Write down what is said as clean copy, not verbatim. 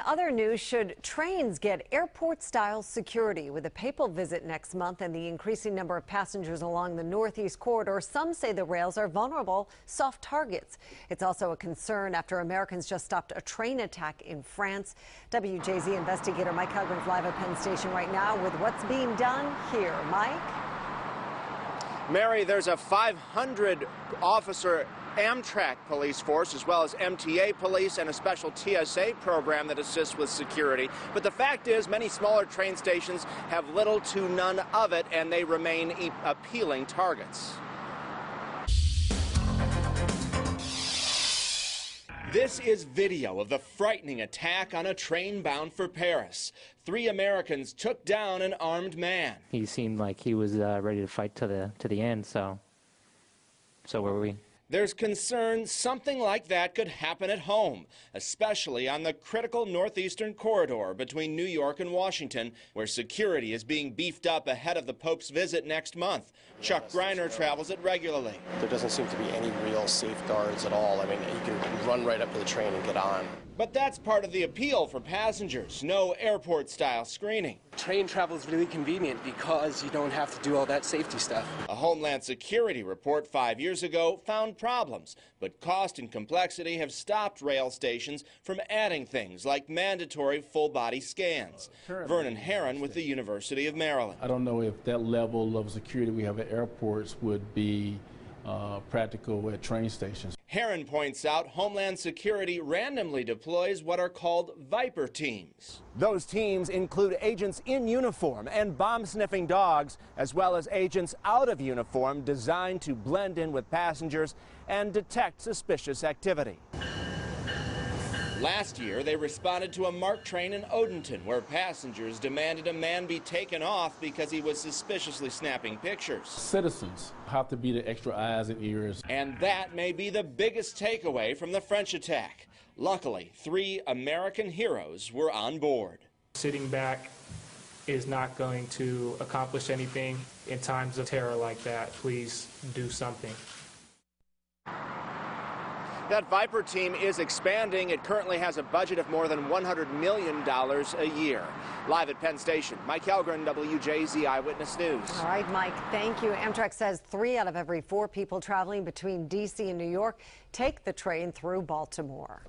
Other news, should trains get airport-style security? With a papal visit next month and the increasing number of passengers along the Northeast corridor, some say the rails are vulnerable, soft targets. It's also a concern after Americans just stopped a train attack in France. WJZ investigator Mike Halgren's live at Penn Station right now with what's being done here. Mike? Mary, there's a 500-officer Amtrak police force, as well as MTA police and a special TSA program that assists with security. But the fact is, many smaller train stations have little to none of it, and they remain appealing targets. This is video of the frightening attack on a train bound for Paris. 3 Americans took down an armed man. He seemed like he was ready to fight to the end, so were we. There's concern something like that could happen at home, especially on the critical northeastern corridor between New York and Washington, where security is being beefed up ahead of the Pope's visit next month. Chuck Greiner travels it regularly. There doesn't seem to be any real safeguards at all. I mean, you can run right up to the train and get on. But that's part of the appeal for passengers. No airport-style screening. Train travel is really convenient because you don't have to do all that safety stuff. A Homeland Security report 5 years ago found problems, but cost and complexity have stopped rail stations from adding things like mandatory full-body scans. Vernon Herron with the University of Maryland. I don't know if that level of security we have at airports would be practical at train stations. Herron points out Homeland Security randomly deploys what are called Viper teams. Those teams include agents in uniform and bomb-sniffing dogs, as well as agents out of uniform designed to blend in with passengers and detect suspicious activity. Last year, they responded to a MARC train in Odenton, where passengers demanded a man be taken off because he was suspiciously snapping pictures. Citizens have to be the extra eyes and ears. And that may be the biggest takeaway from the French attack. Luckily, 3 American heroes were on board. Sitting back is not going to accomplish anything in times of terror like that. Please do something. That Viper team is expanding. It currently has a budget of more than $100 million a year. Live at Penn Station, Mike Halgren, WJZ Eyewitness News. All right, Mike, thank you. Amtrak says 3 out of every 4 people traveling between D.C. and New York take the train through Baltimore.